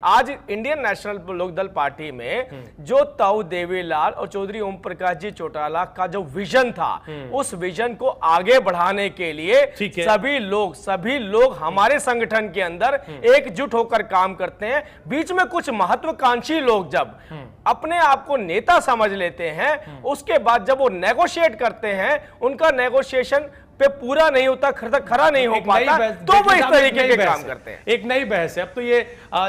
आज Indian national Lokdal party में जो ताऊ देवीलाल और चौधरी ओम प्रकाश जी चौटाला का जो विजन था, उस विजन को आगे बढ़ाने के लिए सभी लोग हमारे संगठन के अंदर एकजुट होकर काम करते हैं। बीच में कुछ महत्वाकांक्षी लोग जब अपने आप को नेता समझ लेते हैं, उसके बाद जब वो नेगोशिएट करते हैं, उनका नेगोशिएशन पे पूरा नहीं होता, खरा नहीं हो पाता, तो वो इस तरीके के काम करते हैं। एक नई बहस है अब तो ये,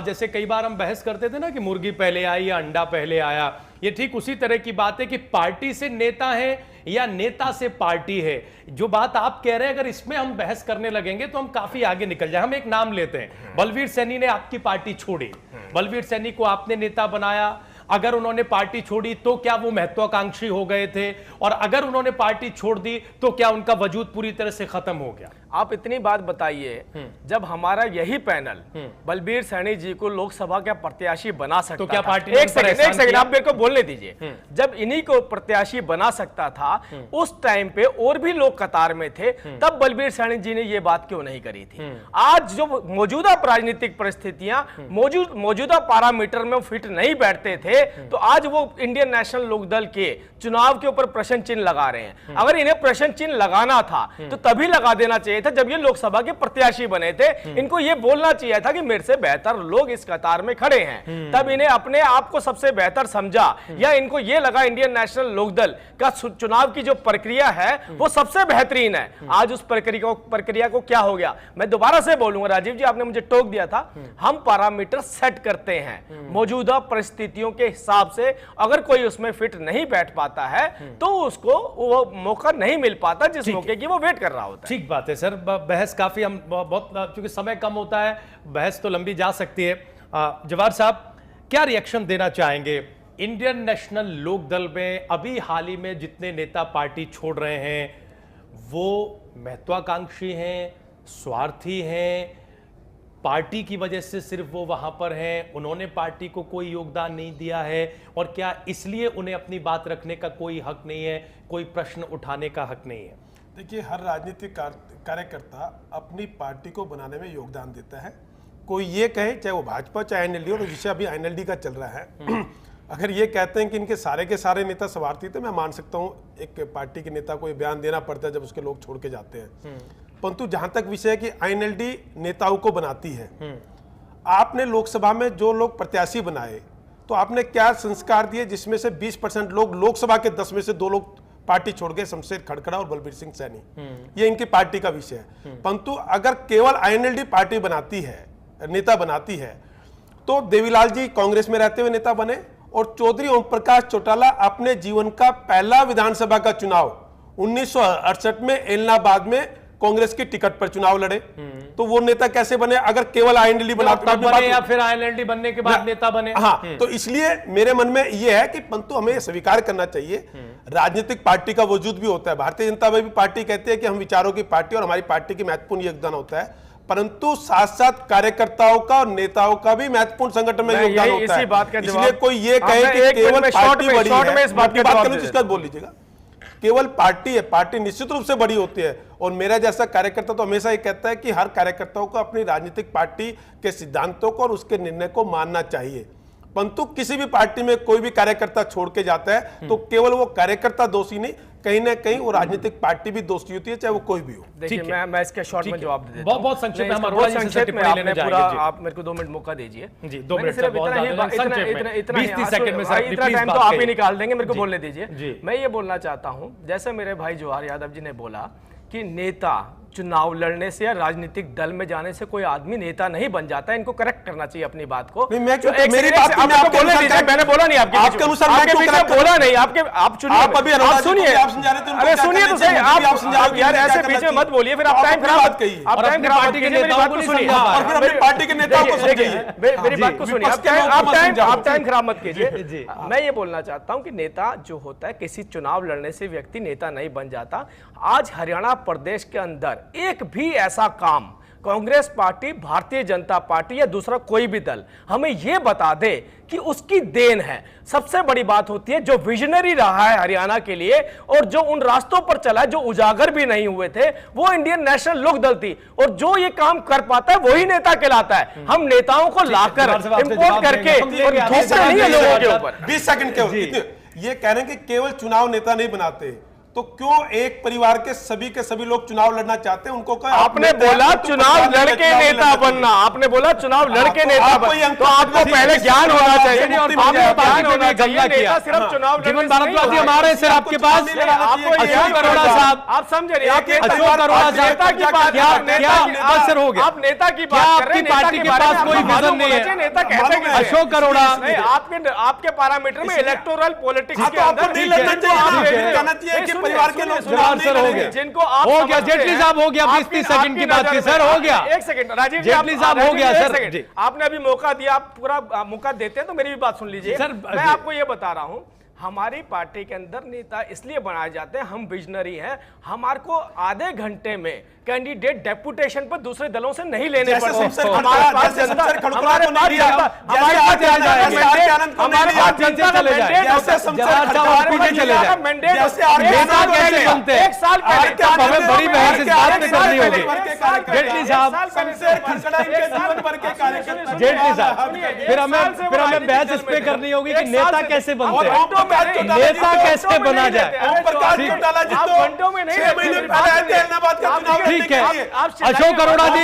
जैसे कई बार हम बहस करते थे ना कि मुर्गी पहले आई या अंडा पहले आया, ये ठीक उसी तरह की बात है कि पार्टी से नेता है या नेता से पार्टी है। जो बात आप कह रहे हैं, अगर इसमें हम बहस करने लगेंगे तो हम काफी आगे निकल जाए। हम एक नाम लेते हैं, बलवीर सैनी ने आपकी पार्टी छोड़ी, बलवीर सैनी को आपने नेता बनाया। अगर उन्होंने पार्टी छोड़ी तो क्या वो महत्वाकांक्षी हो गए थे, और अगर उन्होंने पार्टी छोड़ दी तो क्या उनका वजूद पूरी तरह से खत्म हो गया? आप इतनी बात बताइए, जब हमारा यही पैनल बलवीर सैनी जी को लोकसभा का प्रत्याशी बना सकता तो क्या था, पार्टी एक सेकंड आप मेरे को बोलने दीजिए, जब इन्हीं को प्रत्याशी बना सकता था, उस टाइम पे और भी लोग कतार में थे, तब बलवीर सैनी जी ने ये बात क्यों नहीं करी थी? आज जो मौजूदा राजनीतिक परिस्थितियां मौजूदा पैरामीटर में फिट नहीं बैठते थे, तो आज वो इंडियन नेशनल लोकदल के चुनाव के ऊपर प्रश्न चिन्ह लगा रहे हैं। अगर इन्हें प्रश्न चिन्ह लगाना था तो तभी लगा देना चाहिए था जब ये लोकसभा के प्रत्याशी बने थे। इनको ये बोलना चाहिए था कि मेरे से बेहतर लोग इस कतार में खड़े हैं, तब इन्हें अपने आप को सबसे बेहतर समझा, या इनको ये लगा इंडियन नेशनल लोकदल का चुनाव की जो प्रक्रिया है वो सबसे बेहतरीन है। आज उस प्रक्रिया को क्या हो गया? मैं दोबारा से बोलूंगा, राजीव जी आपने मुझे टोक दिया था, हम पैरामीटर सेट करते हैं मौजूदा परिस्थितियों के हिसाब से। अगर कोई उसमें फिट नहीं बैठ पाता है तो उसको वो मौका नहीं मिल पाता जिस मौके की वो वेट कर रहा होता है। ठीक बात है सर, बहस काफी हम बहुत, क्योंकि समय कम होता है, बहस तो लंबी जा सकती है। जवाहर साहब क्या रिएक्शन देना चाहेंगे? इंडियन नेशनल लोकदल में अभी हाल ही में जितने नेता पार्टी छोड़ रहे हैं वो महत्वाकांक्षी हैं, स्वार्थी हैं, पार्टी की वजह से सिर्फ वो वहां पर हैं, उन्होंने पार्टी को कोई योगदान नहीं दिया है, और क्या इसलिए उन्हें अपनी बात रखने का कोई हक नहीं है, कोई प्रश्न उठाने का हक नहीं है? देखिए, हर राजनीतिक कार्यकर्ता अपनी पार्टी को बनाने में योगदान देता है। कोई ये कहे, चाहे वो भाजपा चाहे एनएलडी हो, तो विषय अभी एनएलडी का चल रहा है, अगर ये कहते हैं कि इनके सारे के सारे नेता स्वार्थी, तो मैं मान सकता हूँ एक पार्टी के नेता को ये बयान देना पड़ता है जब उसके लोग छोड़ के जाते हैं। परंतु जहां तक विषय है कि आईएनएलडी नेताओं को बनाती है, आपने लोकसभा में जो लोग प्रत्याशी बनाए तो आपने क्या संस्कार दिए जिसमें से 20% लोग लोकसभा के 10 में से 2 लोग पार्टी छोड़ गए, शमशेर खड़खड़ा और बलबीर सिंह सैनी। ये इनकी पार्टी का विषय है। परंतु अगर केवल आईएनएलडी पार्टी बनाती है, नेता बनाती है, तो देवीलाल जी कांग्रेस में रहते हुए नेता बने, और चौधरी ओम प्रकाश चौटाला अपने जीवन का पहला विधानसभा का चुनाव 1968 में इलाहाबाद में कांग्रेस की टिकट पर चुनाव लड़े, तो वो नेता कैसे बने? अगर केवल आईएनएलडी बने या फिर आईएनएलडी बनने के बाद नेता बने? हाँ, तो इसलिए मेरे मन में ये है कि परंतु हमें स्वीकार करना चाहिए राजनीतिक पार्टी का वजूद भी होता है। भारतीय जनता पार्टी कहती है कि हम विचारों की पार्टी और हमारी पार्टी की महत्वपूर्ण योगदान होता है, परंतु साथ साथ कार्यकर्ताओं का और नेताओं का भी महत्वपूर्ण संगठन में योगदान होता है। इसलिए कोई ये कहे कि केवल पार्टी बड़ी है, इस बात की बात करूं जिसका बोल लीजिएगा, केवल पार्टी है, पार्टी निश्चित रूप से बड़ी होती है, और मेरा जैसा कार्यकर्ता तो हमेशा ये कहता है कि हर कार्यकर्ताओं को अपनी राजनीतिक पार्टी के सिद्धांतों को और उसके निर्णय को मानना चाहिए। परंतु किसी भी पार्टी में कोई भी कार्यकर्ता छोड़ के जाता है तो केवल वो कार्यकर्ता दोषी नहीं, कहीं ना कहीं वो राजनीतिक पार्टी भी दोषी होती है, चाहे वो कोई भी हो। देखिए, मैं इसके शॉर्ट में जवाब दे देता हूं। बहुत संक्षेप में, आप मेरे को 2 मिनट मौका दीजिए जी। 2 मिनट टाइम तो आप ही निकाल देंगे, मेरे को बोलने दीजिए। मैं ये बोलना चाहता हूं, जैसे मेरे भाई जवाहर यादव जी ने बोला कि नेता चुनाव लड़ने से या राजनीतिक दल में जाने से कोई आदमी नेता नहीं बन जाता है। इनको करेक्ट करना चाहिए अपनी बात को। मेरी बात मैंने बोला नहीं, आपके अनुसार बोला नहीं, आप सुनिए, अरे सुनिए तो सही, आप यार ऐसे बीच में मत बोलिए, फिर आप टाइम खराब कीजिए, पार्टी के नेताओं को सुनिए, पार्टी के नेताओं को समझिए, मेरी बात को सुनिए, आप टाइम खराब मत कीजिए। मैं ये बोलना चाहता हूं कि नेता जो होता है, किसी चुनाव लड़ने से व्यक्ति नेता नहीं बन जाता। आज हरियाणा प्रदेश के अंदर एक भी ऐसा काम कांग्रेस पार्टी, भारतीय जनता पार्टी या दूसरा कोई भी दल हमें यह बता दे कि उसकी देन है। सबसे बड़ी बात होती है जो विजनरी रहा है हरियाणा के लिए और जो उन रास्तों पर चला है जो उजागर भी नहीं हुए थे, वो इंडियन नेशनल लोक दल थी। और जो ये काम कर पाता है वही नेता कहलाता है। हम नेताओं को लाकर इंपोर्ट करके और थोपते नहीं है लोगों के ऊपर। 20 सेकंड केवल, ये कह रहे हैं कि केवल चुनाव नेता नहीं बनाते, तो क्यों एक परिवार के सभी लोग चुनाव लड़ना चाहते हैं? उनको आपने बोला चुनाव लड़के नेता बनना, आपने बोला चुनाव लड़के नेता बनना, तो आपको पहले ज्ञान होना चाहिए। सिर्फ चुनाव जीवन भारद्वाज जी हमारे सर आपके पास अशोक अरोड़ा साहब, आप समझ रहे हैं, अशोक अरोड़ा नेता की बात, क्या सर हो गया? आप नेता की बात कर रहे हैं, पार्टी के पास कोई विजन नहीं है? नेता कहते हैं अशोक अरोड़ा, आपके पैरामीटर में इलेक्टोरल पॉलिटिक्स के अंदर कहना चाहिए कि परिवार के लोग जवाब सर हो गया, जिनको आप हो गया। जेटली साहब हो गया, 20-30 सेकंड की बात की सर, हो गया। एक सेकंड राजीव जी, जेटली साहब हो गया सर जी। आपने अभी मौका दिया, आप पूरा मौका देते हैं तो मेरी भी बात सुन लीजिए सर। मैं आपको ये बता रहा हूं, हमारी पार्टी के अंदर नेता इसलिए बनाए जाते हैं, हम विजनरी हैं। हमारे को आधे घंटे में कैंडिडेट डेपुटेशन पर दूसरे दलों से नहीं लेने पड़ते। हमारे पास जनता एक साल हमें बड़ी बहस इस बात पे करनी होगी। जेटली साहब, जेटली साहब, फिर हमें बहस इस पे करनी होगी कि नेता कैसे बनते हैं, नेता कैसे बना जाए। ठीक है अशोक अरोड़ा जी,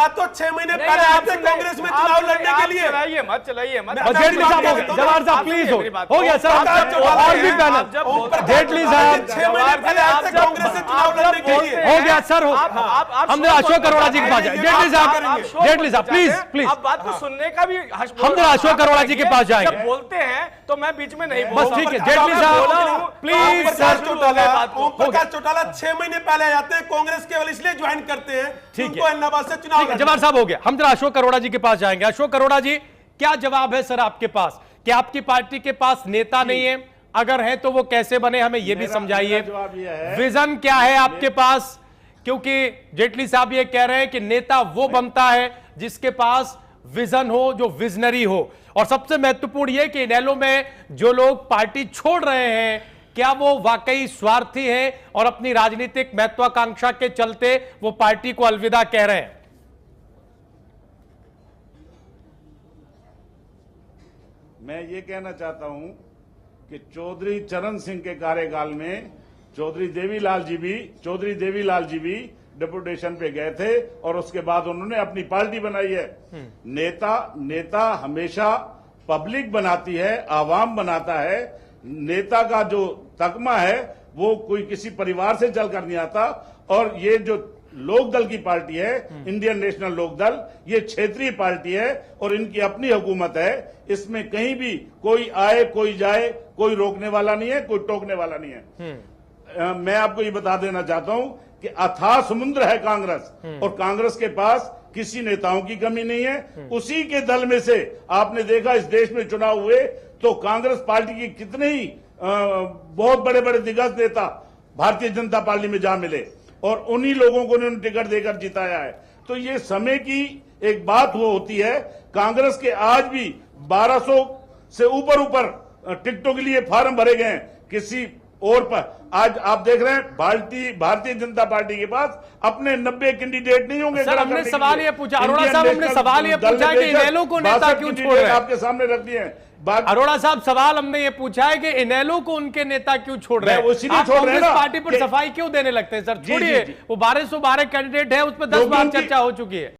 तो 6 महीने पहले आए थे कांग्रेस में चुनाव लड़ने के लिए। चलाइए मत। जेटली साहब हो गया, जवाहर साहब प्लीज हो गया सर, और भी पैनल। जेटली साहब 6 महीने पहले आए थे कांग्रेस से चुनाव लड़ने के लिए। हो गया सर, हमने अशोक अरोड़ा जी के पास जाए। जेटली साहब प्लीज आप बात को सुनने का भी हम अशोक अरोड़ा जी के पास जाएंगे। जब बोलते हैं तो मैं बीच में नहीं बस ठीक है। जेटली साहब प्लीज सर, ओम प्रकाश चौटाला 6 महीने पहले आते हैं कांग्रेस केवल इसलिए ज्वाइन करते हैं ठीक उनको इलाहाबाद से चुनाव। जवाहर साहब हो गया, हम जरा अशोक अरोड़ा जी के पास जाएंगे। अशोक अरोड़ा जी, क्या जवाब है सर आपके पास कि आपकी पार्टी के पास नेता नहीं है? अगर है तो वो कैसे बने, हमें ये भी समझाइए। विजन क्या है आपके पास? क्योंकि जेटली साहब ये कह रहे हैं कि नेता वो बनता है जिसके पास विजन हो, जो विजनरी हो। और सबसे महत्वपूर्ण यह कि इनेलो में जो लोग पार्टी छोड़ रहे हैं, क्या वो वाकई स्वार्थी हैं और अपनी राजनीतिक महत्वाकांक्षा के चलते वो पार्टी को अलविदा कह रहे हैं? मैं ये कहना चाहता हूं कि चौधरी चरण सिंह के कार्यकाल में चौधरी देवीलाल जी भी डेपुटेशन पे गए थे और उसके बाद उन्होंने अपनी पार्टी बनाई है। नेता हमेशा पब्लिक बनाती है, आवाम बनाता है। नेता का जो तकमा है वो कोई किसी परिवार से चलकर नहीं आता। और ये जो लोकदल की पार्टी है, इंडियन नेशनल लोकदल, ये क्षेत्रीय पार्टी है और इनकी अपनी हुकूमत है। इसमें कहीं भी कोई आए कोई जाए, कोई रोकने वाला नहीं है, कोई टोकने वाला नहीं है। मैं आपको ये बता देना चाहता हूं कि अथाह समुद्र है कांग्रेस, और कांग्रेस के पास किसी नेताओं की कमी नहीं है। उसी के दल में से आपने देखा इस देश में चुनाव हुए तो कांग्रेस पार्टी की कितने ही बहुत बड़े बड़े दिग्गज नेता भारतीय जनता पार्टी में जा मिले और उन्हीं लोगों को उन्होंने टिकट देकर जिताया है। तो ये समय की एक बात वो होती है। कांग्रेस के आज भी 1200 से ऊपर टिकटों के लिए फार्म भरे गए हैं किसी और पर। आज आप देख रहे हैं भारतीय जनता पार्टी के पास अपने 90 कैंडिडेट नहीं होंगे। सर हमने सवाल ये पूछा, अरोड़ा साहब हमने सवाल ये पूछा कि इनेलो को नेता क्यों छोड़ रहे हैं? आपके सामने रख दिए हैं। अरोड़ा साहब सवाल हमने ये पूछा है कि इनेलो को उनके नेता क्यों छोड़ रहे हैं? आप कांग्रेस पार्टी पर सफाई क्यों देने लगते हैं सर? छोड़िए, वो 1212 कैंडिडेट है, उस पर 10 बार चर्चा हो चुकी है।